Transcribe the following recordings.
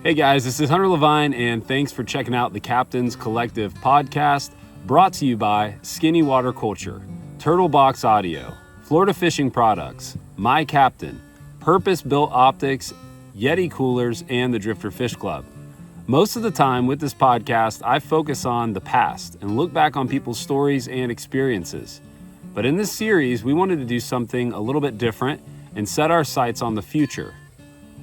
Hey guys, this is Hunter Leavine, and thanks for checking out the Captain's Collective podcast, brought to you by Skinny Water Culture, Turtle Box Audio, Florida Fishing Products, My Captain, Purpose Built Optics, Yeti Coolers, and the Drifter Fish Club. Most of the time with this podcast, I focus on the past and look back on people's stories and experiences. But in this series, we wanted to do something a little bit different and set our sights on the future.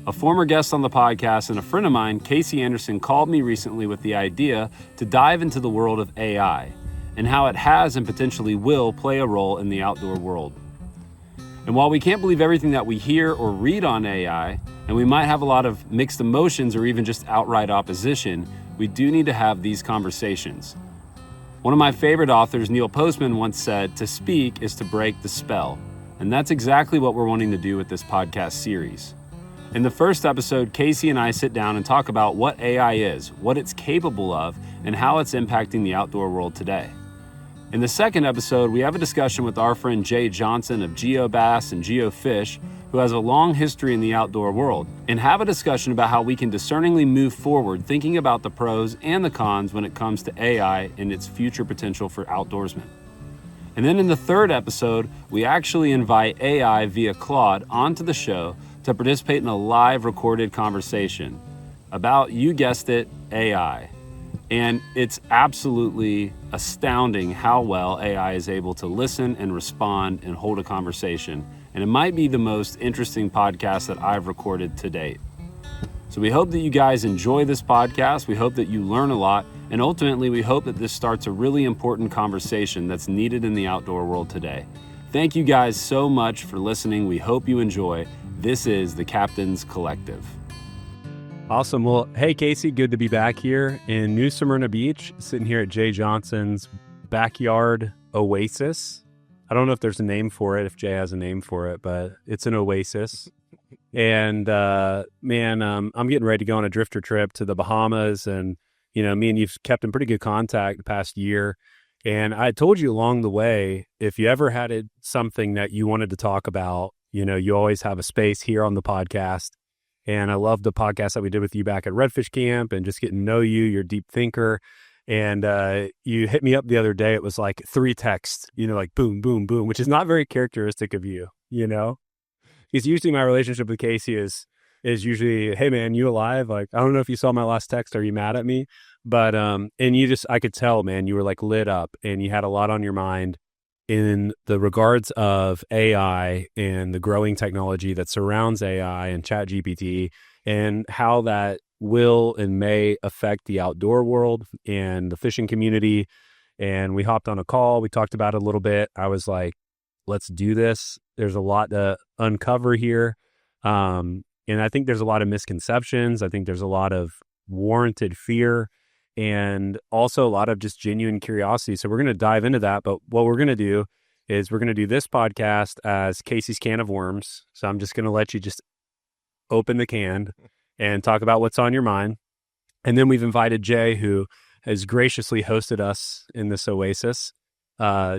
A former guest on the podcast and a friend of mine, Casey Anderson, called me recently with the idea to dive into the world of AI and how it has and potentially will play a role in the outdoor world. And while we can't believe everything that we hear or read on AI, and we might have a lot of mixed emotions or even just outright opposition, we do need to have these conversations. One of my favorite authors, Neil Postman, once said, "To speak is to break the spell." And that's exactly what we're wanting to do with this podcast series. In the first episode, Casey and I sit down and talk about what AI is, what it's capable of, and how it's impacting the outdoor world today. In the second episode, we have a discussion with our friend Jay Johnson of GeoBass and GeoFish, who has a long history in the outdoor world, and have a discussion about how we can discerningly move forward, thinking about the pros and the cons when it comes to AI and its future potential for outdoorsmen. And then in the third episode, we actually invite AI via Claude onto the show to participate in a live recorded conversation about, you guessed it, AI. And it's absolutely astounding how well AI is able to listen and respond and hold a conversation. And it might be the most interesting podcast that I've recorded to date. So we hope that you guys enjoy this podcast. We hope that you learn a lot. And ultimately, we hope that this starts a really important conversation that's needed in the outdoor world today. Thank you guys so much for listening. We hope you enjoy. This is the Captain's Collective. Awesome. Well, hey, Casey, good to be back here in New Smyrna Beach, sitting here at Jay Johnson's backyard oasis. I don't know if there's a name for it, if Jay has a name for it, but it's an oasis. And I'm getting ready to go on a drifter trip to the Bahamas. And, you know, me and you've kept in pretty good contact the past year. And I told you along the way, if you ever had something that you wanted to talk about, you know, you always have a space here on the podcast. And I love the podcast that we did with you back at Redfish Camp and just getting to know you. You're a deep thinker. And you hit me up the other day. It was like 3 texts, you know, like boom, boom, boom, which is not very characteristic of you, you know? Because usually my relationship with Casey is usually, hey, man, you alive? Like, I don't know if you saw my last text. Are you mad at me? But, and I could tell, man, you were like lit up and you had a lot on your mind in the regards of AI and the growing technology that surrounds AI and ChatGPT and how that will and may affect the outdoor world and the fishing community. And we hopped on a call. We talked about it a little bit. I was like, let's do this. There's a lot to uncover here. And I think there's a lot of misconceptions. I think there's a lot of warranted fear and also a lot of just genuine curiosity. So we're going to dive into that. But what we're going to do is we're going to do this podcast as Casey's can of worms. So I'm just going to let you just open the can and talk about what's on your mind. And then we've invited Jay, who has graciously hosted us in this oasis.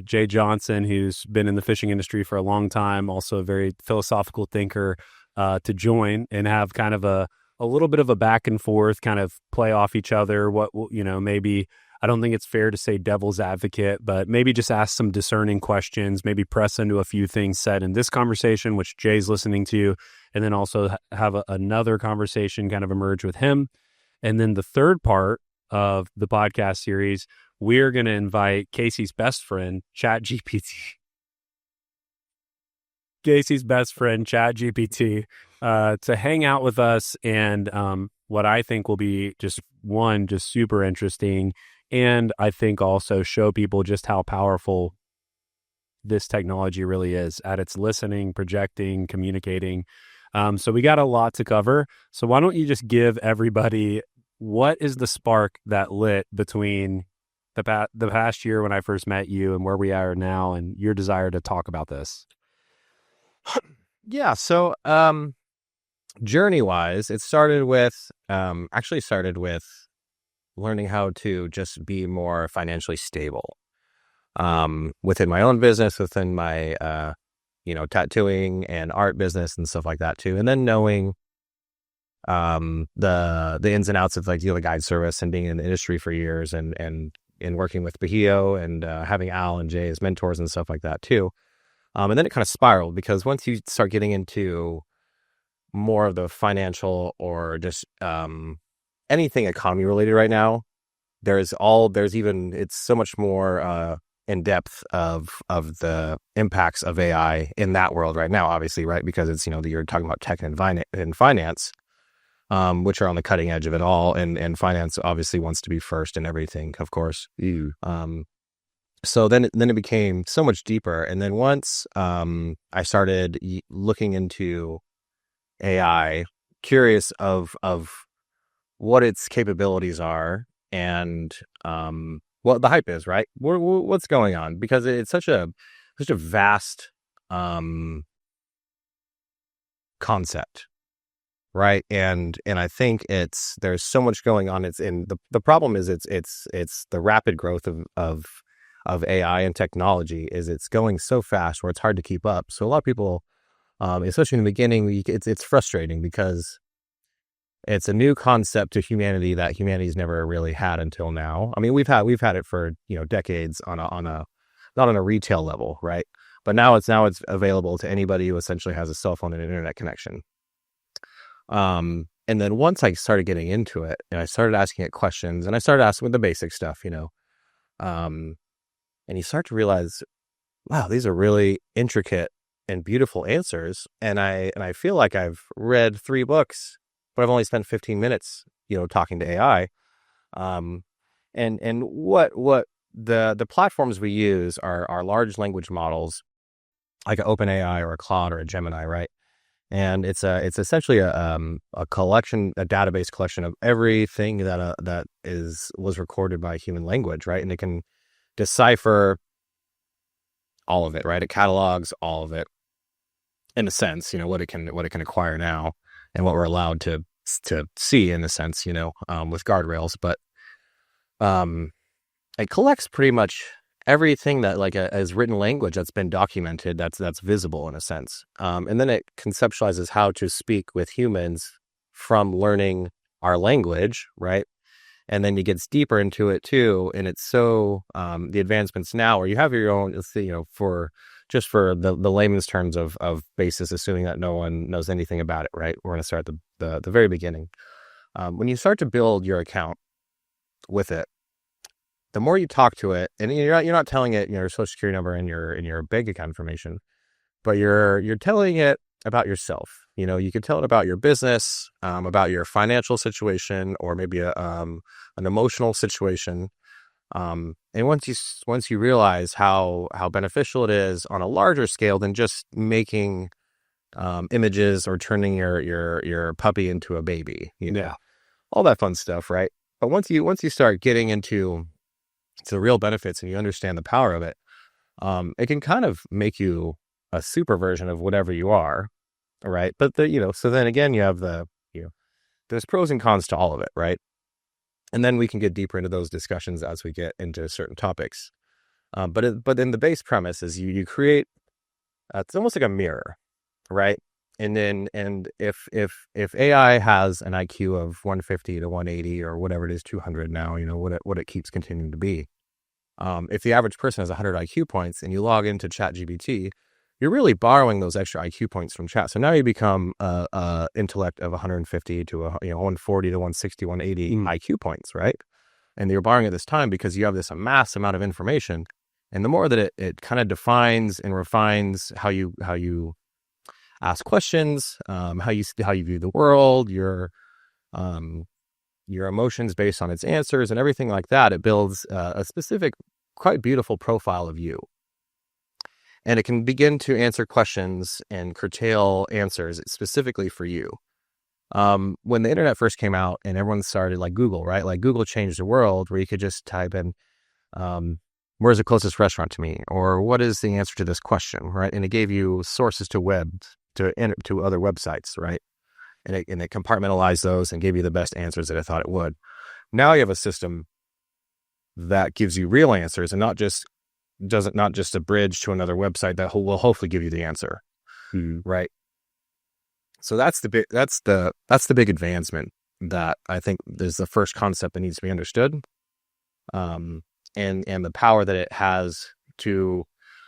Jay Johnson, who's been in the fishing industry for a long time, also a very philosophical thinker, to join and have kind of a little bit of a back and forth, kind of play off each other. Maybe, I don't think it's fair to say devil's advocate, but maybe just ask some discerning questions, maybe press into a few things said in this conversation, which Jay's listening to, and then also have another conversation kind of emerge with him. And then the third part of the podcast series, we're going to invite Casey's best friend, ChatGPT. Casey's best friend, ChatGPT, to hang out with us and what I think will be just super interesting. And I think also show people just how powerful this technology really is at its listening, projecting, communicating. So we got a lot to cover. So why don't you just give everybody, what is the spark that lit between the past year when I first met you and where we are now and your desire to talk about this? Yeah. So, journey-wise, it started with learning how to just be more financially stable, within my own business, within my, tattooing and art business and stuff like that too. And then knowing the ins and outs of like dealer guide service and being in the industry for years and working with Bahio and having Al and Jay as mentors and stuff like that too. And then it kind of spiraled because once you start getting into more of the financial or just anything economy related right now, it's so much more in depth of the impacts of AI in that world right now, obviously, right? Because it's, you're talking about tech and finance, which are on the cutting edge of it all. And finance obviously wants to be first in everything, of course. So then it became so much deeper. And then once I started looking into AI, curious of what its capabilities are and what the hype is, right? What's going on? Because it's such a vast concept, right? And I think there's so much going on. It's in the problem is it's the rapid growth of AI and technology is it's going so fast where it's hard to keep up. So a lot of people, especially in the beginning, it's frustrating because it's a new concept to humanity that humanity's never really had until now. I mean, we've had it for decades on a not on a retail level, right? But now it's available to anybody who essentially has a cell phone and an internet connection. And then once I started getting into it and I started asking it questions and I started asking with the basic stuff, and you start to realize, wow, these are really intricate and beautiful answers. And I feel like I've read 3 books, but I've only spent 15 minutes, talking to AI. And what the platforms we use are large language models, like an OpenAI or a Claude or a Gemini, right? And it's essentially a database collection of everything that was recorded by human language, right? And it can decipher all of it, right? It catalogs all of it in a sense, what it can acquire now and what we're allowed to see in a sense, with guardrails. But it collects pretty much everything that as written language that's been documented, that's visible in a sense. And then it conceptualizes how to speak with humans from learning our language, right? And then it gets deeper into it too. And it's so the advancements now where you have your own, for the layman's terms of basis, assuming that no one knows anything about it, right? We're going to start the very beginning. When you start to build your account with it, the more you talk to it, and you're not telling it your social security number and your bank account information, but you're telling it about yourself. You could tell it about your business, about your financial situation, or maybe an emotional situation. And once you realize how beneficial it is on a larger scale than just making images or turning your puppy into a baby, Yeah. all that fun stuff, right? But once you start getting into the real benefits and you understand the power of it, it can kind of make you a super version of whatever you are, right? But so then again, you have there's pros and cons to all of it, right? And then we can get deeper into those discussions as we get into certain topics. But in the base premise is you create, it's almost like a mirror, right? And if AI has an IQ of 150 to 180 or whatever it is, 200 now, what it keeps continuing to be. If the average person has 100 IQ points and you log into ChatGPT, you're really borrowing those extra IQ points from chat. So now you become a intellect of 150 to 140 to 160, 180 IQ points, right? And you're borrowing at this time because you have this mass amount of information. And the more that it kind of defines and refines how you ask questions, how you view the world, your emotions based on its answers and everything like that, it builds a specific, quite beautiful profile of you. And it can begin to answer questions and curtail answers specifically for you. When the internet first came out and everyone started like Google, right? Like Google changed the world where you could just type in, where's the closest restaurant to me? Or what is the answer to this question, right? And it gave you sources to other websites, right? And it compartmentalized those and gave you the best answers that I thought it would. Now you have a system that gives you real answers and not just a bridge to another website that will hopefully give you the answer, right? So that's the big advancement that I think is the first concept that needs to be understood. And the power that it has to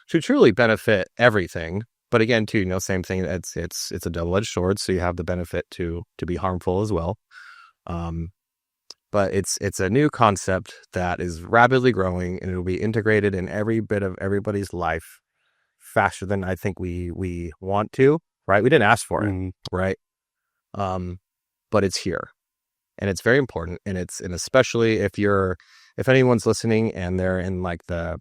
truly benefit everything. But again, too, same thing. It's a double-edged sword. So you have the benefit to be harmful as well. But it's a new concept that is rapidly growing, and it'll be integrated in every bit of everybody's life faster than I think we want to. Right? We didn't ask for it, right? But it's here, and it's very important. And especially if anyone's listening and they're in like the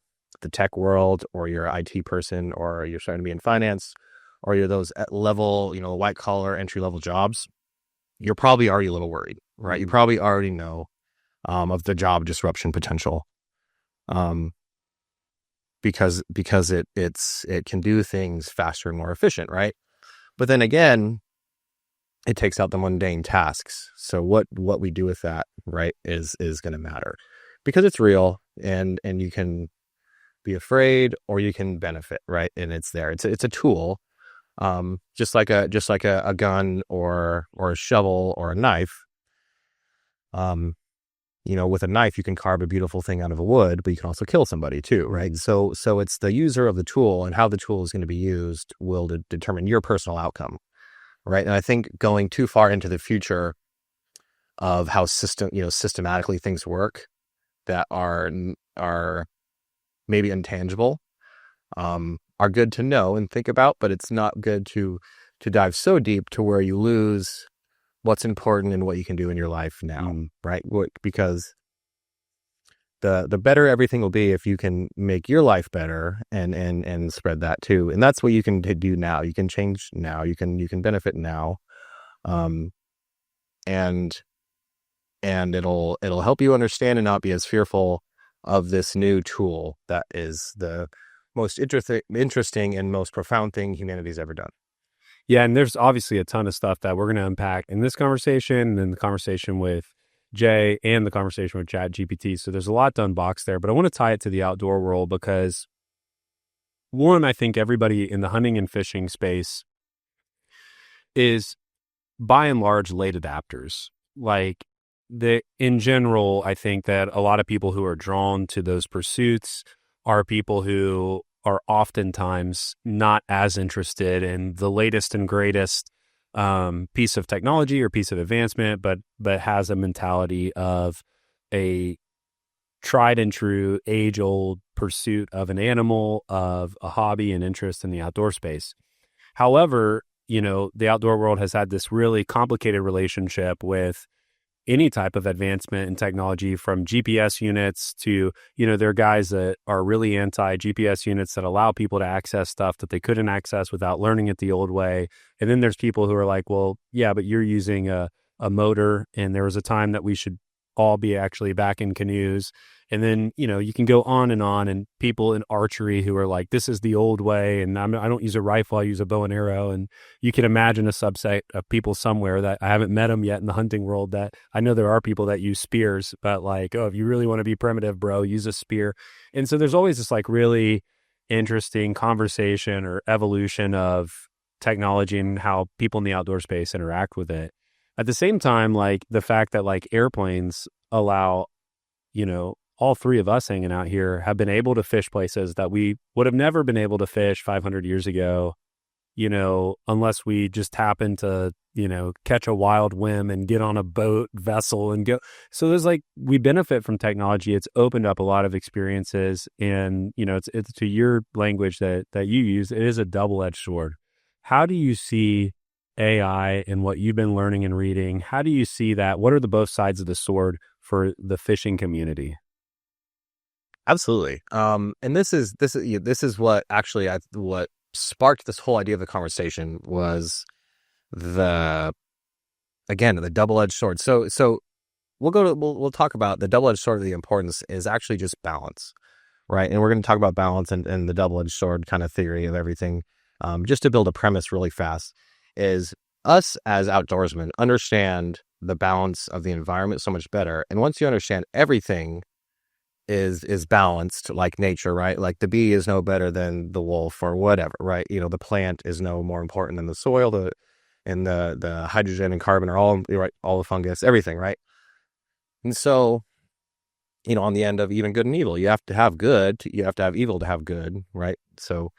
tech world, or you're an IT person, or you're starting to be in finance, or you're those at level, white collar entry level jobs, you're probably already a little worried, right? You probably already know of the job disruption potential, because it can do things faster and more efficient, right? But then again, it takes out the mundane tasks. So what we do with that, right, is going to matter, because it's real, and you can be afraid or you can benefit, right? And it's there. It's a tool, just like a gun or a shovel or a knife. With a knife, you can carve a beautiful thing out of a wood, but you can also kill somebody too, right? So it's the user of the tool, and how the tool is going to be used will determine your personal outcome, right? And I think going too far into the future of how systematically things work that are maybe intangible, are good to know and think about, but it's not good to dive so deep to where you lose what's important and what you can do in your life now, right? Because the better everything will be if you can make your life better and spread that too. And that's what you can do now. You can change now. You can benefit now, and it'll help you understand and not be as fearful of this new tool that is the most interesting and most profound thing humanity's ever done. Yeah, and there's obviously a ton of stuff that we're going to unpack in this conversation, and then the conversation with Jay, and the conversation with ChatGPT. So there's a lot to unbox there, but I want to tie it to the outdoor world because, one, I think everybody in the hunting and fishing space is by and large late adapters. Like, in general, I think that a lot of people who are drawn to those pursuits are people who are oftentimes not as interested in the latest and greatest piece of technology or piece of advancement, but has a mentality of a tried and true, age-old pursuit of an animal, of a hobby and interest in the outdoor space. However, the outdoor world has had this really complicated relationship with any type of advancement in technology, from GPS units to, there are guys that are really anti-GPS units that allow people to access stuff that they couldn't access without learning it the old way. And then there's people who are like, well, yeah, but you're using a motor, and there was a time that we should all be actually back in canoes. And then, you can go on, and people in archery who are like, this is the old way, and I don't use a rifle, I use a bow and arrow. And you can imagine a subset of people somewhere that I haven't met them yet in the hunting world, that I know there are people that use spears, but like, oh, if you really want to be primitive, bro, use a spear. And so there's always this like really interesting conversation or evolution of technology and how people in the outdoor space interact with it. At the same time, like the fact that like airplanes allow, all three of us hanging out here have been able to fish places that we would have never been able to fish 500 years ago, unless we just happen to, catch a wild whim and get on a boat vessel and go. So there's like, we benefit from technology. It's opened up a lot of experiences, and, it's to your language that you use, it is a double-edged sword. How do you see AI and what you've been learning and reading? How do you see that? What are the both sides of the sword for the fishing community? Absolutely. And this is what actually what sparked this whole idea of the conversation was the double-edged sword. So we'll talk about the double-edged sword. The importance is actually just balance, right? And we're going to talk about balance and the double-edged sword kind of theory of everything. Just to build a premise really fast, is us as outdoorsmen understand the balance of the environment so much better. And once you understand everything is balanced, like nature, right? Like the bee is no better than the wolf or whatever, right? The plant is no more important than the soil. and the hydrogen and carbon are all right, all the fungus, everything, right? And so, on the end of even good and evil, you have to have good, you have to have evil to have good, right? So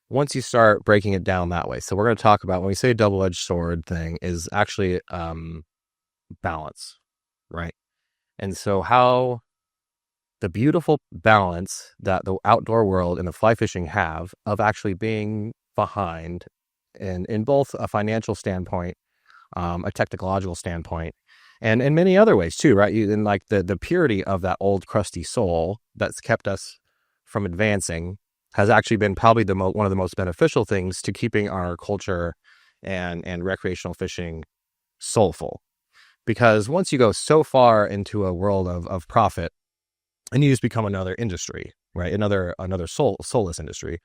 once you start breaking it down that way, so we're going to talk about, when we say double-edged sword thing, is actually balance, right? And so how the beautiful balance that the outdoor world and the fly fishing have of actually being behind in both a financial standpoint, a technological standpoint, and in many other ways too, right? In like the purity of that old crusty soul that's kept us from advancing has actually been probably one of the most beneficial things to keeping our culture and recreational fishing soulful. Because once you go so far into a world of profit, and you just become another industry, right? Another soulless industry.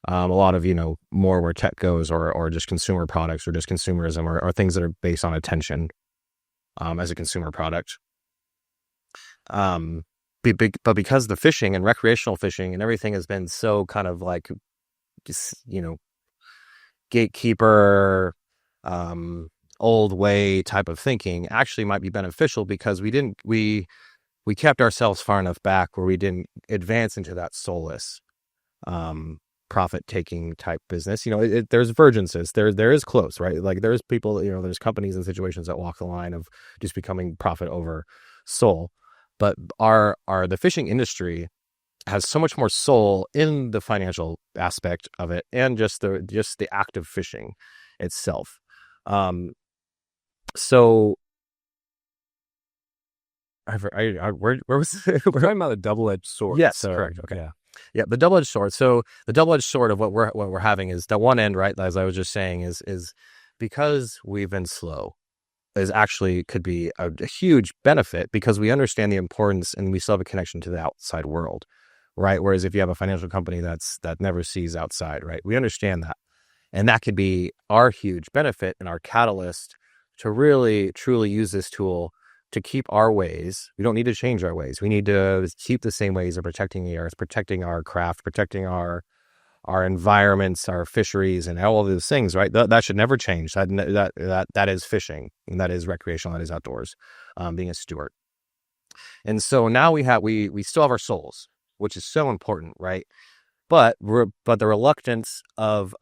A lot of, more where tech goes, or just consumer products, or just consumerism, or things that are based on attention as a consumer product. But because the fishing and recreational fishing and everything has been so kind of like, just, gatekeeper, old way type of thinking, actually might be beneficial, because we kept ourselves far enough back where we didn't advance into that soulless, profit-taking type business. There's divergences. There is close, right? Like there's people, there's companies and situations that walk the line of just becoming profit over soul. But the fishing industry has so much more soul in the financial aspect of it, and just the act of fishing itself. So where was We're talking about a double-edged sword. Yes, so, correct. Okay. Yeah. Yeah, the double-edged sword. So the double-edged sword of what we're having is that one end, right? As I was just saying, is because we've been slow, is actually could be a huge benefit, because we understand the importance and we still have a connection to the outside world, right? Whereas if you have a financial company that never sees outside, right? We understand that. And that could be our huge benefit and our catalyst to really, truly use this tool to keep our ways. We don't need to change our ways. We need to keep the same ways of protecting the earth, protecting our craft, protecting our environments, our fisheries, and all of those things, right? That should never change. That is fishing, and that is recreational, that is outdoors, being a steward. And so now we still have our souls, which is so important, right? But the reluctance of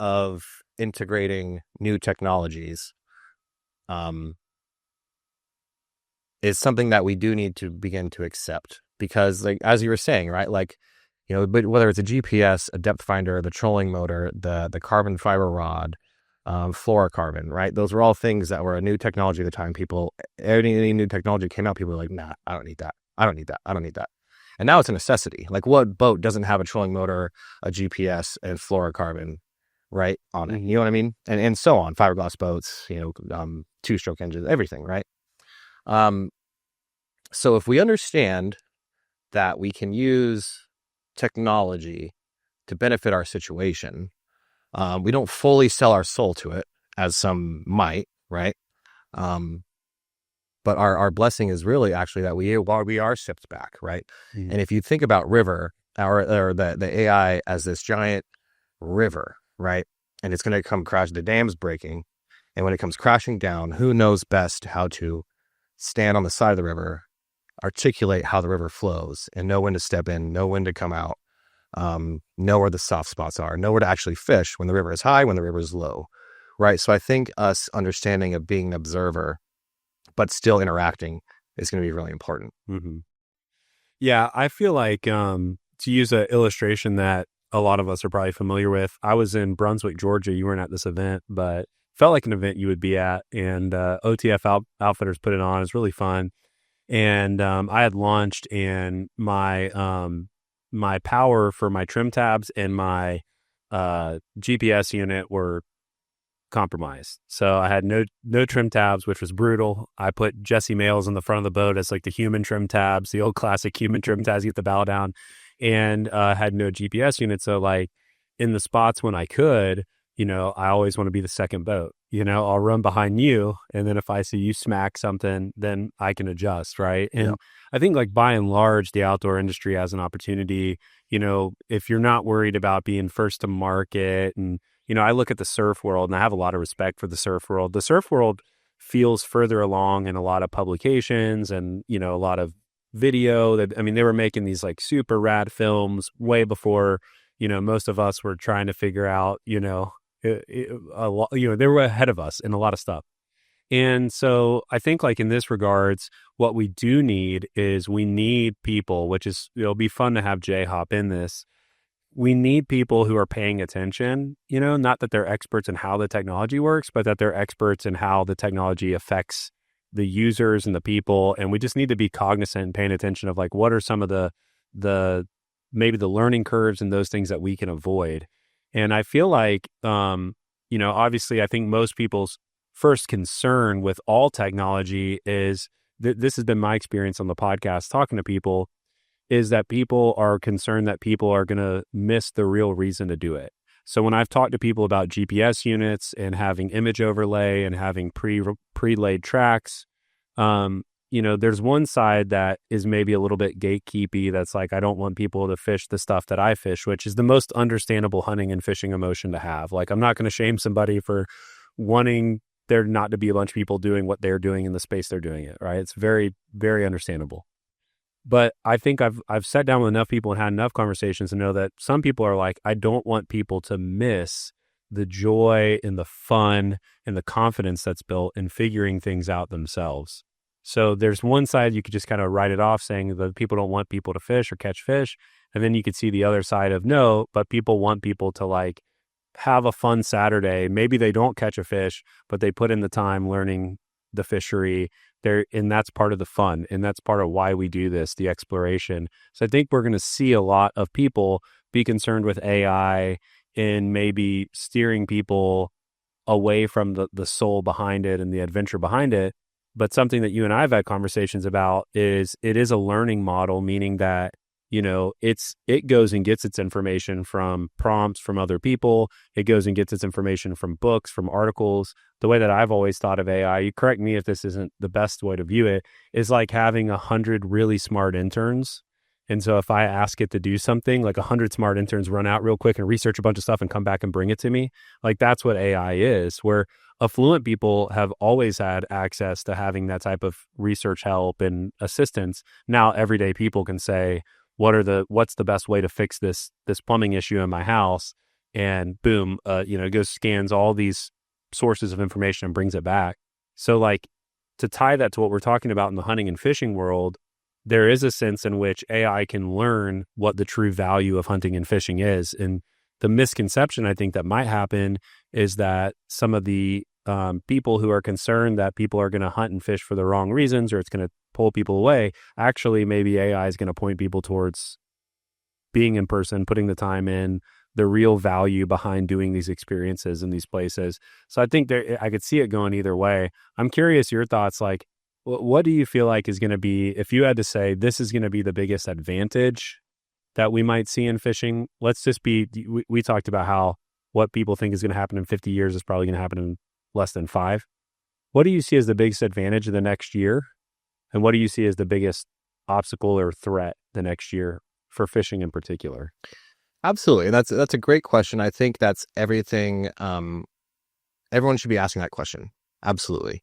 integrating new technologies is something that we do need to begin to accept, because, like, as you were saying, right, like, but whether it's a GPS, a depth finder, the trolling motor, the carbon fiber rod, fluorocarbon, right? Those were all things that were a new technology at the time. Any new technology came out, people were like, nah, I don't need that. I don't need that. I don't need that. And now it's a necessity. Like, what boat doesn't have a trolling motor, a GPS, and fluorocarbon, right, on it? You know what I mean? And so on. Fiberglass boats, two-stroke engines, everything, right? So if we understand that we can use technology to benefit our situation, we don't fully sell our soul to it, as some might, right? But our blessing is really actually that we are sipped back, right? Mm-hmm. And if you think about river, or the AI as this giant river, right? And it's going to come crash, the dam's breaking. And when it comes crashing down, who knows best how to stand on the side of the river, articulate how the river flows, and know when to step in, know when to come out, know where the soft spots are, know where to actually fish when the river is high, when the river is low, right? So I think us understanding of being an observer, but still interacting, is going to be really important. Mm-hmm. Yeah, I feel like, to use an illustration that a lot of us are probably familiar with, I was in Brunswick, Georgia. You weren't at this event, but felt like an event you would be at, and OTF Outfitters put it on. It's really fun. And I had launched, and my my power for my trim tabs and my GPS unit were compromised. So I had no trim tabs, which was brutal. I put Jesse Males in the front of the boat as like the human trim tabs, the old classic human trim tabs, you get the bow down, and had no GPS unit. So like in the spots when I could, I always want to be the second boat. I'll run behind you, and then if I see you smack something, then I can adjust, right? And I think, like, by and large, the outdoor industry has an opportunity, if you're not worried about being first to market and, I look at the surf world and I have a lot of respect for the surf world. The surf world feels further along in a lot of publications and, a lot of video they were making these like super rad films way before, most of us were trying to figure out, a lot, they were ahead of us in a lot of stuff. And so I think like in this regards, what we do need is we need people, which is, it'll be fun to have Jay hop in this. We need people who are paying attention, not that they're experts in how the technology works, but that they're experts in how the technology affects the users and the people. And we just need to be cognizant and paying attention of like, what are some of the maybe the learning curves and those things that we can avoid. And I feel like, obviously I think most people's first concern with all technology is this has been my experience on the podcast talking to people, is that people are concerned that people are going to miss the real reason to do it. So when I've talked to people about GPS units and having image overlay and having pre-laid tracks, there's one side that is maybe a little bit gatekeepy. That's like, I don't want people to fish the stuff that I fish, which is the most understandable hunting and fishing emotion to have. Like, I'm not going to shame somebody for wanting there not to be a bunch of people doing what they're doing in the space they're doing it, right? It's very, very understandable. But I think I've sat down with enough people and had enough conversations to know that some people are like, I don't want people to miss the joy and the fun and the confidence that's built in figuring things out themselves. So there's one side you could just kind of write it off saying that people don't want people to fish or catch fish. And then you could see the other side of no, but people want people to like have a fun Saturday. Maybe they don't catch a fish, but they put in the time learning the fishery there. And that's part of the fun. And that's part of why we do this, the exploration. So I think we're going to see a lot of people be concerned with AI and maybe steering people away from the soul behind it and the adventure behind it. But something that you and I have had conversations about is it is a learning model, meaning that it goes and gets its information from prompts from other people. It goes and gets its information from books, from articles. The way that I've always thought of AI, you correct me if this isn't the best way to view it, is like having 100 really smart interns. And so if I ask it to do something, like 100 smart interns run out real quick and research a bunch of stuff and come back and bring it to me. Like that's what AI is, where affluent people have always had access to having that type of research help and assistance. Now everyday people can say, what's the best way to fix this plumbing issue in my house? And boom, it goes scans all these sources of information and brings it back. So like to tie that to what we're talking about in the hunting and fishing world, there is a sense in which AI can learn what the true value of hunting and fishing is. And the misconception I think that might happen is that some of the people who are concerned that people are going to hunt and fish for the wrong reasons or it's going to pull people away, actually maybe AI is going to point people towards being in person, putting the time in, the real value behind doing these experiences in these places. So I think I could see it going either way. I'm curious your thoughts, like what do you feel like is going to be, if you had to say this is going to be the biggest advantage that we might see in fishing? Let's just we talked about how what people think is going to happen in 50 years is probably going to happen in less than 5. What do you see as the biggest advantage of the next year? And what do you see as the biggest obstacle or threat the next year for fishing in particular? Absolutely. That's a great question. I think that's everything. Everyone should be asking that question. Absolutely.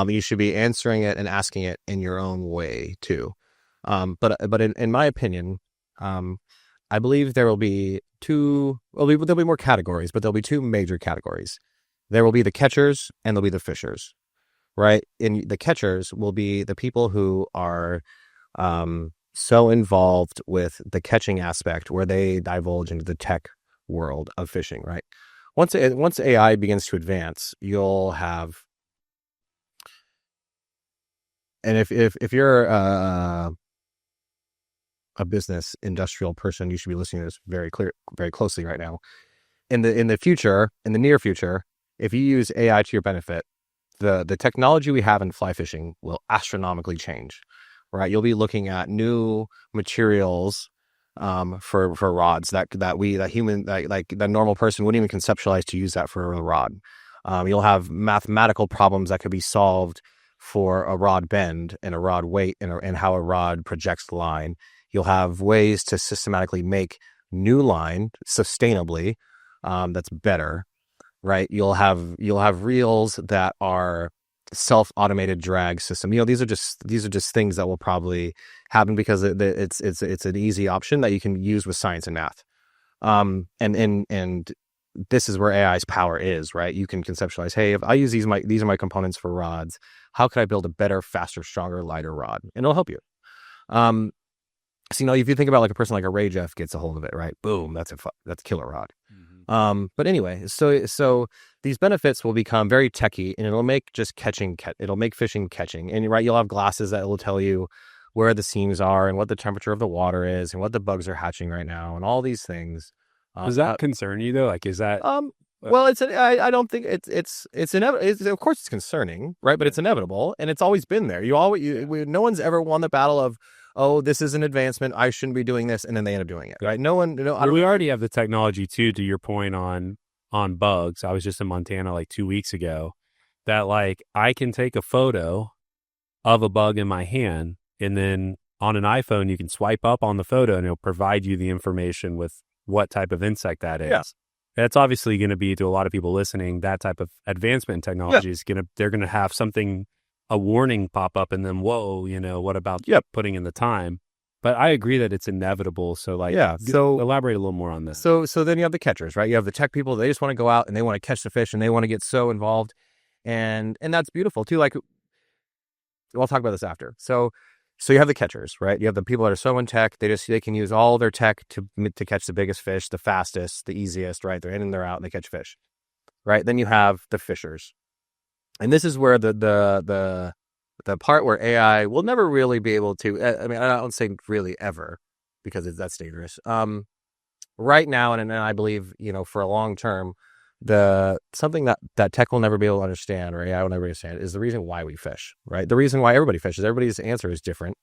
You should be answering it and asking it in your own way too. But in my opinion, I believe there'll be more categories, but there'll be 2 major categories. There will be the catchers and there'll be the fishers, right? And the catchers will be the people who are so involved with the catching aspect where they divulge into the tech world of fishing, right? Once AI begins to advance, you'll have, and if you're a business industrial person, you should be listening to this very closely right now. In the near future, if you use AI to your benefit, the technology we have in fly fishing will astronomically change, right? You'll be looking at new materials for rods that normal person wouldn't even conceptualize to use that for a rod. You'll have mathematical problems that could be solved for a rod bend and a rod weight and how a rod projects the line. You'll have ways to systematically make new line sustainably that's better. right? You'll have reels that are self-automated drag system. These are just things that will probably happen because it's an easy option that you can use with science and math. And this is where AI's power is, right? You can conceptualize, hey, if I use these are my components for rods, how could I build a better, faster, stronger, lighter rod? And it'll help you. So if you think about like a person like a Ray Jeff gets a hold of it, right? Boom, that's a killer rod. Mm-hmm. But anyway, so these benefits will become very techy, and it'll make just it'll make fishing catching. And right, you'll have glasses that will tell you where the seams are and what the temperature of the water is and what the bugs are hatching right now and all these things. Does that concern you though? Like, is that? Well, I don't think it's inevitable. Of course, it's concerning, right? But it's inevitable, and it's always been there. No one's ever won the battle of, oh, this is an advancement, I shouldn't be doing this, and then they end up doing it, right? No one. We already have the technology too. To your point on bugs, I was just in Montana like 2 weeks ago. That like I can take a photo of a bug in my hand, and then on an iPhone you can swipe up on the photo, and it'll provide you the information with what type of insect that is. Yeah. That's obviously going to be, to a lot of people listening, that type of advancement in technology is they're going to have a warning pop up and then, whoa, what about putting in the time? But I agree that it's inevitable. So so elaborate a little more on this. So then you have the catchers, right? You have the tech people, they just want to go out and they want to catch the fish and they want to get so involved. And that's beautiful too. Like, we'll talk about this after. So you have the catchers, right? You have the people that are so in tech, they can use all their tech to catch the biggest fish, the fastest, the easiest, right? They're in and they're out and they catch fish, right? Then you have the fishers. And this is where the part where AI will never really be able to, I mean, I don't say really ever because that's dangerous. Right now, and I believe, for a long term, something that tech will never be able to understand, or AI will never understand, is the reason why we fish, right? The reason why everybody fishes, everybody's answer is different.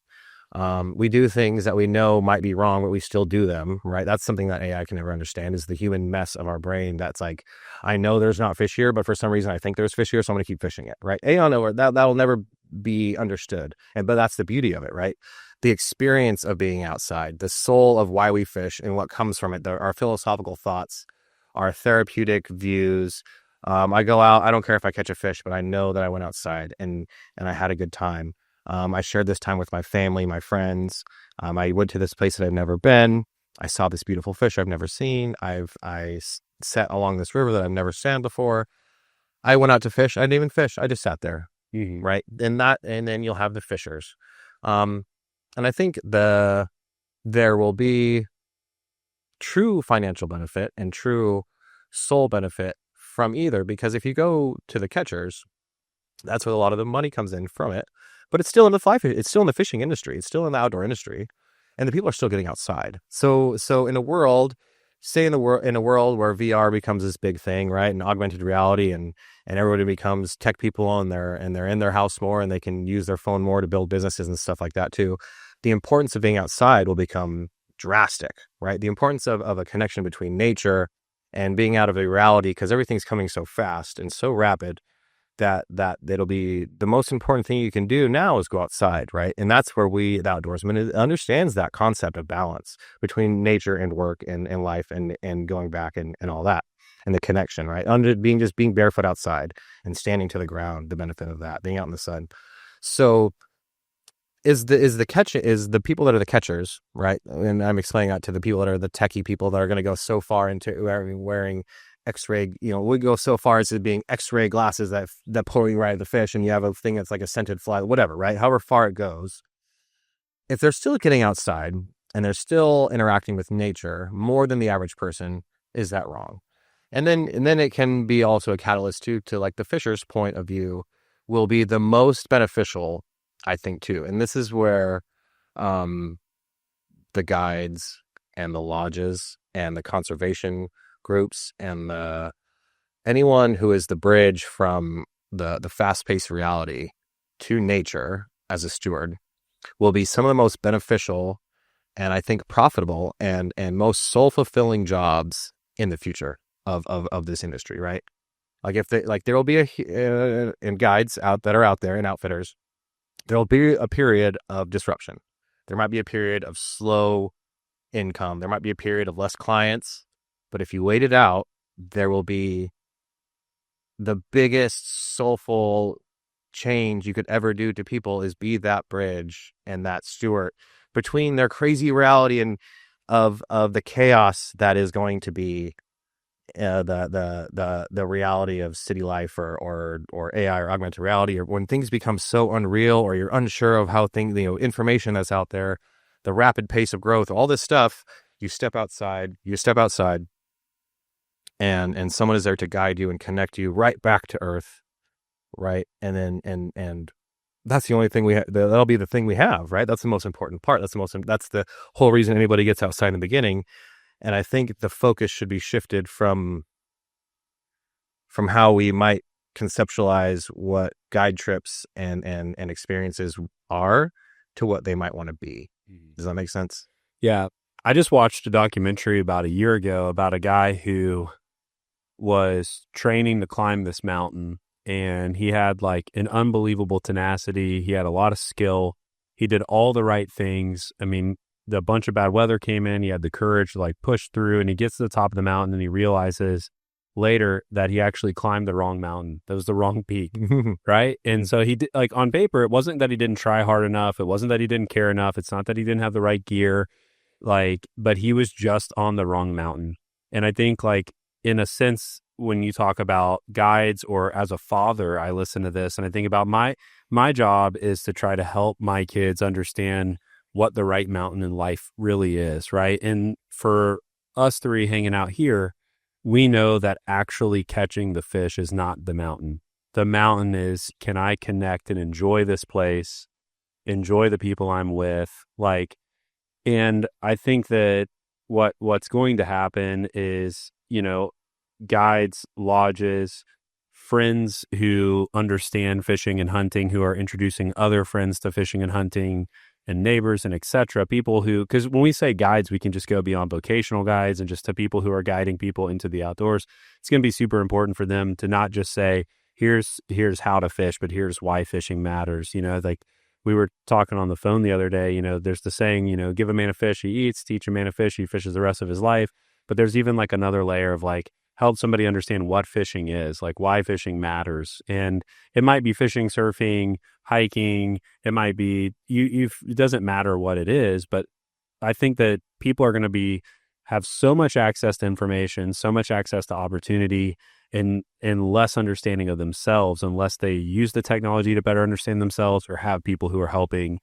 We do things that we know might be wrong, but we still do them, right? That's something that AI can never understand, is the human mess of our brain. That's like, I know there's not fish here, but for some reason I think there's fish here, so I'm going to keep fishing it, right? AI that'll never be understood. But that's the beauty of it, right? The experience of being outside, the soul of why we fish and what comes from it, our philosophical thoughts, our therapeutic views. I go out, I don't care if I catch a fish, but I know that I went outside and I had a good time. I shared this time with my family, my friends. I went to this place that I've never been. I saw this beautiful fish I've never seen. I sat along this river that I've never sat before. I went out to fish. I didn't even fish. I just sat there, right? And then you'll have the fishers. And I think there will be true financial benefit and true soul benefit from either, because if you go to the catchers, that's where a lot of the money comes in from it. But it's still in it's still in the fishing industry. It's still in the outdoor industry, and the people are still getting outside. So in a world, in a world where VR becomes this big thing, right, and augmented reality, and everybody becomes tech people, and they're in their house more, and they can use their phone more to build businesses and stuff like that too. The importance of being outside will become drastic, right? The importance of a connection between nature and being out of a reality, because everything's coming so fast and so rapid that it'll be the most important thing you can do now is go outside, right? And that's where the outdoorsman understands that concept of balance between nature and work and life and going back and all that, and the connection, right? Being barefoot outside and standing to the ground, the benefit of that, being out in the sun. So is the people that are the catchers, right? And I'm explaining that to the people that are the techie people that are going to go so far into wearing X-ray, we go so far as it being X-ray glasses that pull you right at the fish, and you have a thing that's like a scented fly, whatever, right? However far it goes, if they're still getting outside and they're still interacting with nature more than the average person, is that wrong? And then it can be also a catalyst too, to like the fisher's point of view will be the most beneficial, I think, too. And this is where the guides and the lodges and the conservation groups and anyone who is the bridge from the fast-paced reality to nature as a steward will be some of the most beneficial and I think profitable and most soul-fulfilling jobs in the future of this industry, right? Like there will be and guides that are out there and outfitters, there will be a period of disruption. There might be a period of slow income. There might be a period of less clients. But if you wait it out, there will be the biggest soulful change you could ever do to people is be that bridge and that steward between their crazy reality and of the chaos that is going to be the reality of city life or AI or augmented reality, or when things become so unreal or you're unsure of how things, information that's out there, the rapid pace of growth, all this stuff, you step outside, and someone is there to guide you and connect you right back to earth, right? And then and that's the only thing that'll be the thing we have, right? That's the most important part. That's the whole reason anybody gets outside in the beginning. And I think the focus should be shifted from how we might conceptualize what guide trips and experiences are to what they might want to be. Does that make sense? Yeah. I just watched a documentary about a year ago about a guy who was training to climb this mountain, and he had like an unbelievable tenacity. He had a lot of skill. He did all the right things. I mean, a bunch of bad weather came in. He had the courage to like push through, and he gets to the top of the mountain and he realizes later that he actually climbed the wrong mountain. That was the wrong peak. Right. And so he did, like, on paper, it wasn't that he didn't try hard enough. It wasn't that he didn't care enough. It's not that he didn't have the right gear, like, but he was just on the wrong mountain. And I think, like, in a sense, when you talk about guides, or as a father, I listen to this and I think about my job is to try to help my kids understand what the right mountain in life really is, right? And for us three hanging out here, we know that actually catching the fish is not the mountain. The mountain is, can I connect and enjoy this place, enjoy the people I'm with, like, and I think that what's going to happen is, guides, lodges, friends who understand fishing and hunting, who are introducing other friends to fishing and hunting, and neighbors and etc. People who, because when we say guides, we can just go beyond vocational guides and just to people who are guiding people into the outdoors. It's going to be super important for them to not just say, here's how to fish, but here's why fishing matters. Like we were talking on the phone the other day, there's the saying, give a man a fish, he eats, teach a man a fish, he fishes the rest of his life. But there's even like another layer of like, help somebody understand what fishing is, like why fishing matters. And it might be fishing, surfing, hiking. It might be, it doesn't matter what it is, but I think that people are going to have so much access to information, so much access to opportunity, and less understanding of themselves unless they use the technology to better understand themselves or have people who are helping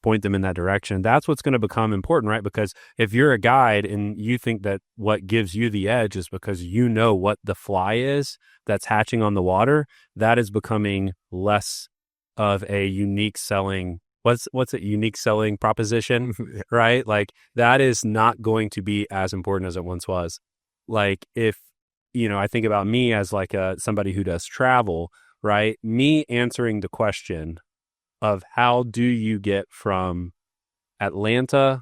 point them in that direction. That's what's going to become important, right? Because if you're a guide and you think that what gives you the edge is because you know what the fly is that's hatching on the water, that is becoming less of a unique selling, what's a unique selling proposition, right? Like that is not going to be as important as it once was. Like if, I think about me as like somebody who does travel, right? Me answering the question of how do you get from Atlanta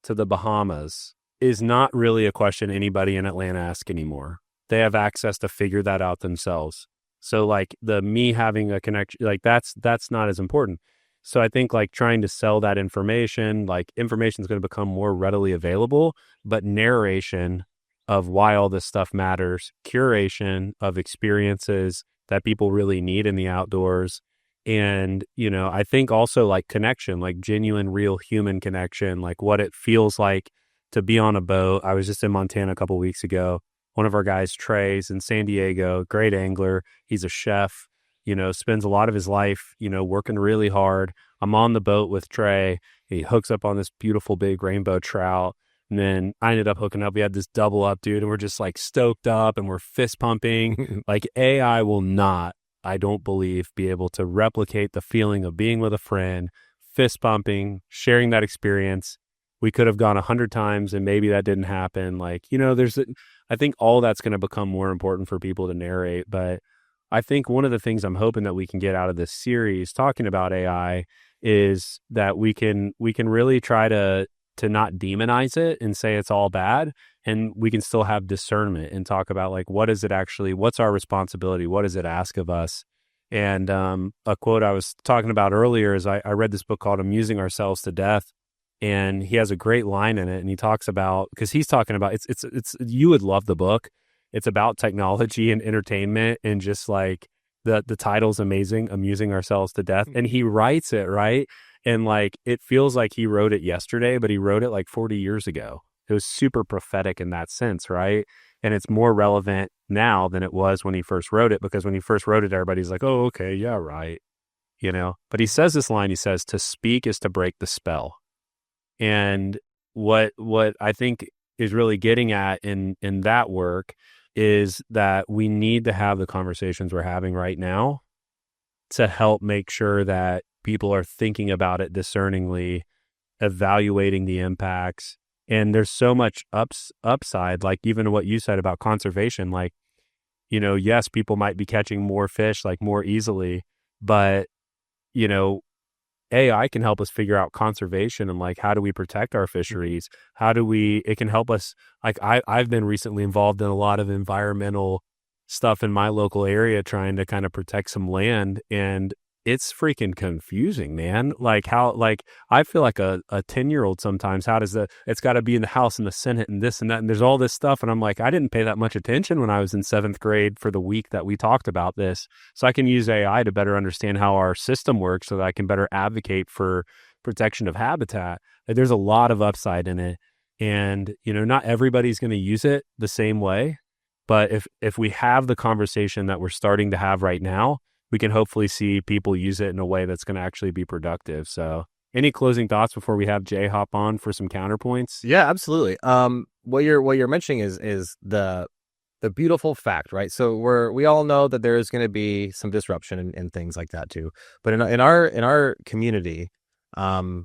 to the Bahamas is not really a question anybody in Atlanta asks anymore. They have access to figure that out themselves. So like me having a connection, like that's not as important. So I think like trying to sell that information, like information is going to become more readily available, but narration of why all this stuff matters, curation of experiences that people really need in the outdoors. And, I think also like connection, like genuine, real human connection, like what it feels like to be on a boat. I was just in Montana a couple of weeks ago. One of our guys, Trey's in San Diego, great angler. He's a chef, spends a lot of his life, working really hard. I'm on the boat with Trey. He hooks up on this beautiful big rainbow trout. And then I ended up hooking up. We had this double up, dude, and we're just like stoked up and we're fist pumping. Like AI will not, I don't believe, be able to replicate the feeling of being with a friend, fist pumping, sharing that experience. We could have gone 100 times and maybe that didn't happen. Like, I think all that's going to become more important for people to narrate. But I think one of the things I'm hoping that we can get out of this series talking about AI is that we can really try to not demonize it and say it's all bad. And we can still have discernment and talk about like, what is it actually, what's our responsibility? What does it ask of us? And a quote I was talking about earlier is I read this book called Amusing Ourselves to Death. And he has a great line in it. And he talks about, because he's talking about, it's you would love the book. it's about technology and entertainment, and just like the title's amazing, amusing ourselves to death. And he writes it, right? And like, it feels like he wrote it yesterday, but he wrote it like 40 years ago. It was super prophetic in that sense, right? And it's more relevant now than it was when he first wrote it, because when he first wrote it, everybody's like, oh, okay, yeah, right. You know, but he says this line, he says, to speak is to break the spell. And what I think is really getting at in that work is that we need to have the conversations we're having right now to help make sure that people are thinking about it discerningly, evaluating the impacts. And there's so much upside, like even what you said about conservation, like, you know, yes, people might be catching more fish like more easily, but, you know, AI can help us figure out conservation and like, how do we protect our fisheries? It can help us. Like I've been recently involved in a lot of environmental stuff in my local area, trying to kind of protect some land, and it's freaking confusing, man. Like how, like I feel like a 10-year-old sometimes. It's got to be in the House and the Senate and this and that, and there's all this stuff. And I'm like, I didn't pay that much attention when I was in 7th grade for the week that we talked about this. So I can use AI to better understand how our system works so that I can better advocate for protection of habitat. Like, there's a lot of upside in it. And, you know, not everybody's going to use it the same way. But if we have the conversation that we're starting to have right now, we can hopefully see people use it in a way that's going to actually be productive. So any closing thoughts before we have Jay hop on for some counterpoints? Yeah, absolutely. What you're mentioning is the beautiful fact, right? So we all know that there is going to be some disruption and things like that too. But in our community, and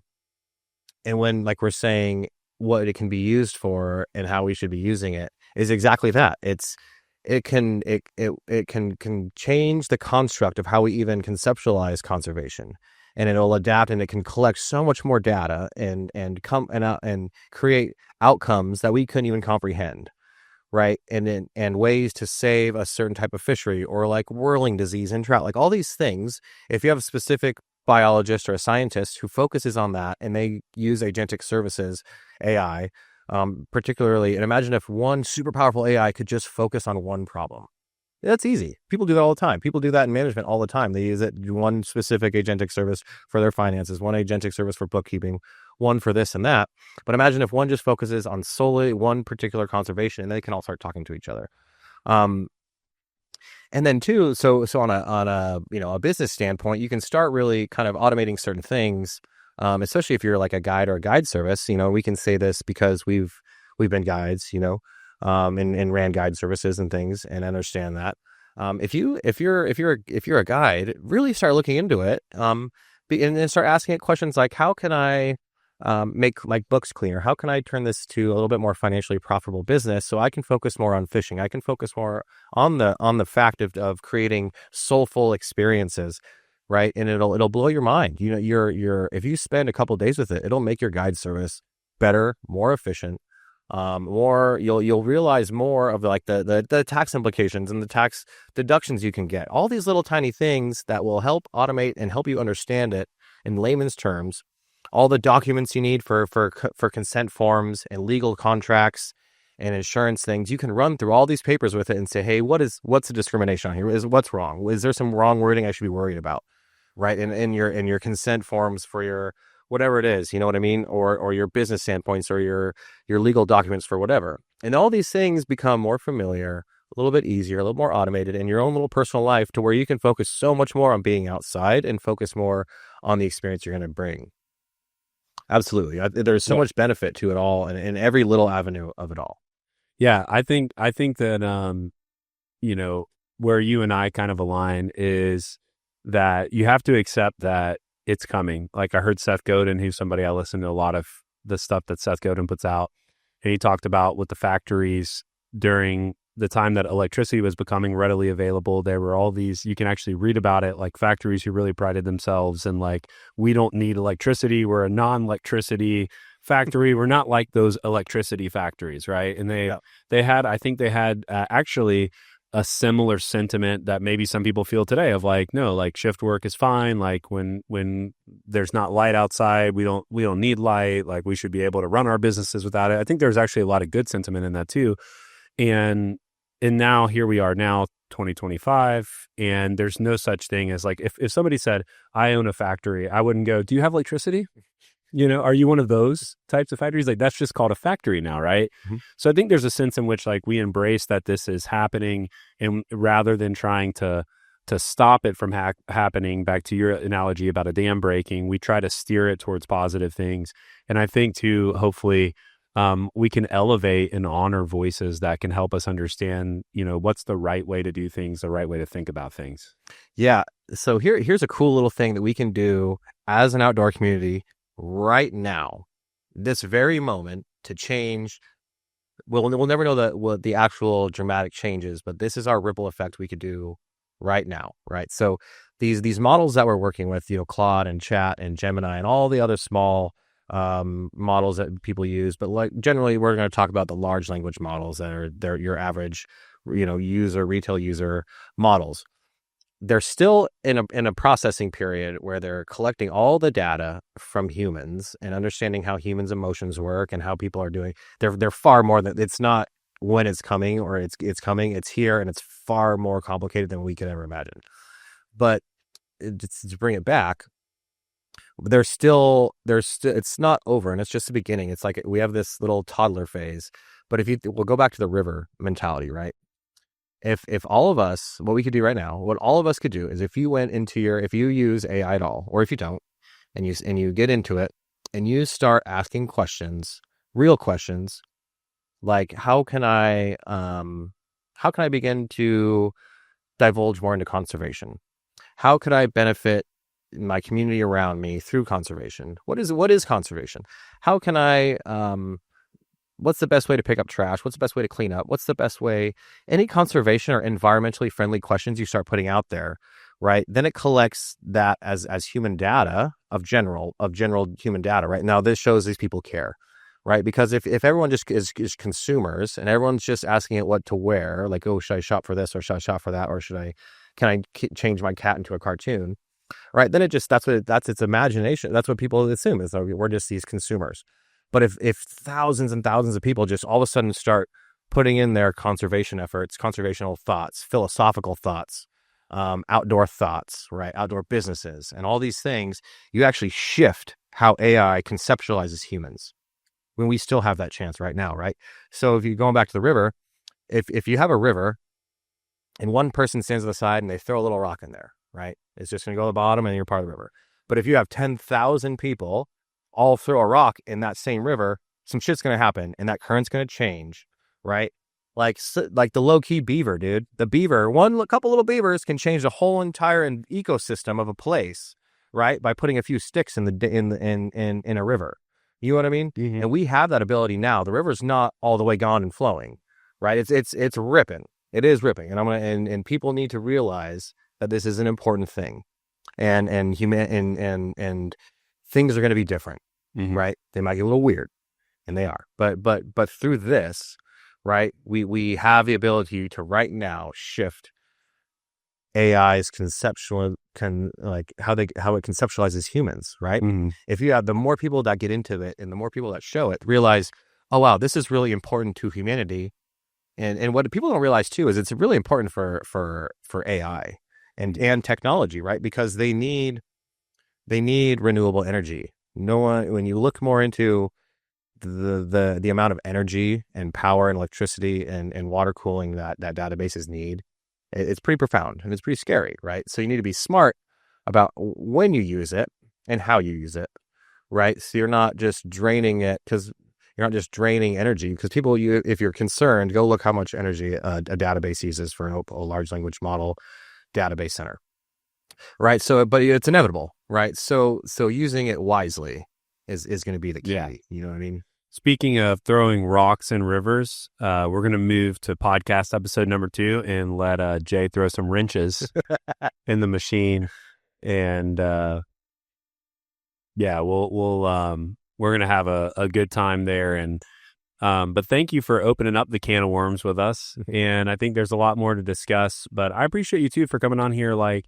when, like, we're saying what it can be used for and how we should be using it, is exactly that. It can change the construct of how we even conceptualize conservation, and it'll adapt, and it can collect so much more data and create outcomes that we couldn't even comprehend, right? And ways to save a certain type of fishery, or like whirling disease in trout, like all these things. If you have a specific biologist or a scientist who focuses on that, and they use agentic services, AI, particularly, and imagine if one super powerful AI could just focus on one problem. That's easy. People do that all the time. People do that in management all the time. They use one specific agentic service for their finances, one agentic service for bookkeeping, one for this and that. But imagine if one just focuses on solely one particular conservation, and they can all start talking to each other. And then too, so on a a business standpoint, you can start really kind of automating certain things. Especially if you're like a guide or a guide service. We can say this because we've been guides, and ran guide services and things, and understand that. If you're a guide, really start looking into it, and then start asking it questions like, how can I make my books cleaner? How can I turn this to a little bit more financially profitable business so I can focus more on fishing? I can focus more on the fact of creating soulful experiences. Right. And it'll blow your mind. If you spend a couple of days with it, it'll make your guide service better, more efficient, you'll realize more of like the tax implications and the tax deductions you can get. All these little tiny things that will help automate and help you understand it in layman's terms. All the documents you need for consent forms and legal contracts and insurance things, you can run through all these papers with it and say, hey, what's the discrimination on here? What's wrong? Is there some wrong wording I should be worried about? Right. In your consent forms for your whatever it is, you know what I mean? Or your business standpoints, or your legal documents for whatever. And all these things become more familiar, a little bit easier, a little more automated in your own little personal life, to where you can focus so much more on being outside and focus more on the experience you're going to bring. Absolutely. There's so much benefit to it all, and in every little avenue of it all. Yeah, I think that where you and I kind of align is that you have to accept that it's coming. Like, I heard Seth Godin, who's somebody I listen to a lot of the stuff that Seth Godin puts out, and he talked about with the factories during the time that electricity was becoming readily available. There were all these, you can actually read about it, like factories who really prided themselves and like, we don't need electricity. We're a non-electricity factory. We're not like those electricity factories, right? And they had actually a similar sentiment that maybe some people feel today of like, no, like shift work is fine. Like when there's not light outside, we don't need light. Like, we should be able to run our businesses without it. I think there's actually a lot of good sentiment in that too. And And now here we are now, 2025, and there's no such thing as like, if somebody said, I own a factory, I wouldn't go, do you have electricity? Are you one of those types of factories? Like, that's just called a factory now, right? Mm-hmm. So I think there's a sense in which like we embrace that this is happening, and rather than trying to stop it from happening, back to your analogy about a dam breaking, we try to steer it towards positive things. And I think too, hopefully, we can elevate and honor voices that can help us understand, what's the right way to do things, the right way to think about things. Yeah. So here's a cool little thing that we can do as an outdoor community right now, this very moment, to change. We'll never know what the actual dramatic change is, but this is our ripple effect we could do right now, right? So these models that we're working with, Claude and Chat and Gemini and all the other small models that people use, but like generally we're going to talk about the large language models they're your average, retail user models. They're still in a processing period where they're collecting all the data from humans and understanding how humans' emotions work and how people are doing. They're far more than, it's not when it's coming or it's coming, it's here, and it's far more complicated than we could ever imagine. But to bring it back, there's it's not over, and it's just the beginning. It's like we have this little toddler phase. But we'll go back to the river mentality, right? If all of us, what we could do right now, what all of us could do is if you use AI at all, or if you don't, and you get into it and you start asking questions, real questions, like how can I begin to divulge more into conservation? How could I benefit my community around me through conservation? What is conservation? How can I what's the best way to pick up trash? What's the best way to clean up? What's the best way? Any conservation or environmentally friendly questions you start putting out there, right? Then it collects that as human data of general human data, right? Now this shows these people care, right? Because if everyone just is consumers and everyone's just asking it what to wear, like, oh, should I shop for this or should I shop for that, or can I change my cat into a cartoon, right? Then that's its imagination. That's what people assume, is we're just these consumers. But if thousands and thousands of people just all of a sudden start putting in their conservation efforts, conservational thoughts, philosophical thoughts, outdoor thoughts, right? Outdoor businesses and all these things, you actually shift how AI conceptualizes humans, when we still have that chance right now, right? So if you're going back to the river, if you have a river and one person stands on the side and they throw a little rock in there, right? It's just going to go to the bottom and you're part of the river. But if you have 10,000 people all throw a rock in that same river, some shit's going to happen and that current's going to change, right? Like the low-key beaver, dude. The beaver, couple little beavers can change the whole entire ecosystem of a place, right? By putting a few sticks in a river. You know what I mean? Mm-hmm. And we have that ability now. The river's not all the way gone and flowing, right? It's ripping. It is ripping. And people need to realize that this is an important thing. And things are going to be different, mm-hmm. right? They might get a little weird, and they are. But through this, right, we have the ability to right now shift AI's conceptual, how it conceptualizes humans, right? Mm-hmm. If you have the more people that get into it and the more people that show it, realize, oh wow, this is really important to humanity, and what people don't realize too is it's really important for AI and technology, right? Because they need renewable energy. When you look more into the amount of energy and power and electricity and water cooling that databases need, it's pretty profound and it's pretty scary, right? So you need to be smart about when you use it and how you use it, right? So you're not just draining it, because you're not just draining energy, because if you're concerned, go look how much energy a database uses for a large language model database center. Right. So, but it's inevitable, right? So using it wisely is going to be the key. Yeah. You know what I mean? Speaking of throwing rocks in rivers, we're going to move to podcast episode number 2 and let Jay throw some wrenches in the machine. And we're going to have a good time there. And but thank you for opening up the can of worms with us. And I think there's a lot more to discuss. But I appreciate you too for coming on here, like,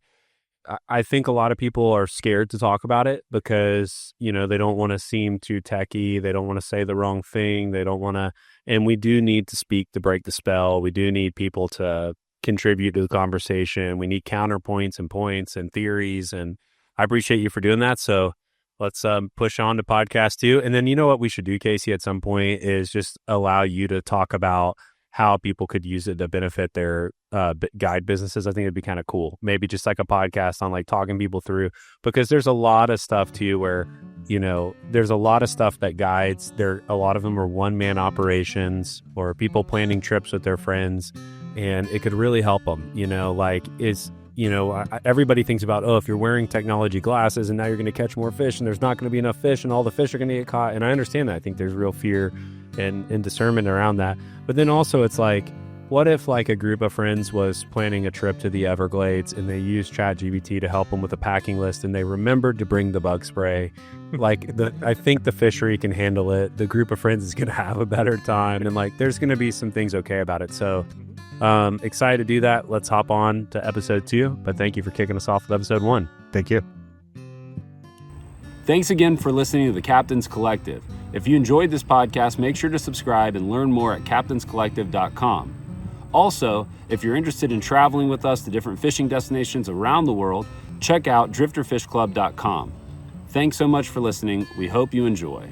I think a lot of people are scared to talk about it because, you know, they don't want to seem too techie. They don't want to say the wrong thing. They don't want to, and we do need to speak to break the spell. We do need people to contribute to the conversation. We need counterpoints and points and theories. And I appreciate you for doing that. So let's push on to podcast 2. And then, you know what we should do, Casey, at some point is just allow you to talk about how people could use it to benefit their guide businesses. I think it'd be kind of cool. Maybe just like a podcast on like talking people through, because there's a lot of stuff too where, you know, there's a lot of stuff that guides a lot of them are one-man operations or people planning trips with their friends, and it could really help them, you know, like everybody thinks about, if you're wearing technology glasses and now you're going to catch more fish and there's not going to be enough fish and all the fish are going to get caught. And I understand that. I think there's real fear and discernment around that. But then also it's like, what if like a group of friends was planning a trip to the Everglades and they used ChatGPT to help them with a packing list and they remembered to bring the bug spray? I think the fishery can handle it. The group of friends is going to have a better time. And like, there's going to be some things okay about it. So excited to do that. Let's hop on to episode 2. But thank you for kicking us off with episode 1. Thank you. Thanks again for listening to the Captain's Collective. If you enjoyed this podcast, make sure to subscribe and learn more at captainscollective.com. Also, if you're interested in traveling with us to different fishing destinations around the world, check out drifterfishclub.com. Thanks so much for listening. We hope you enjoy.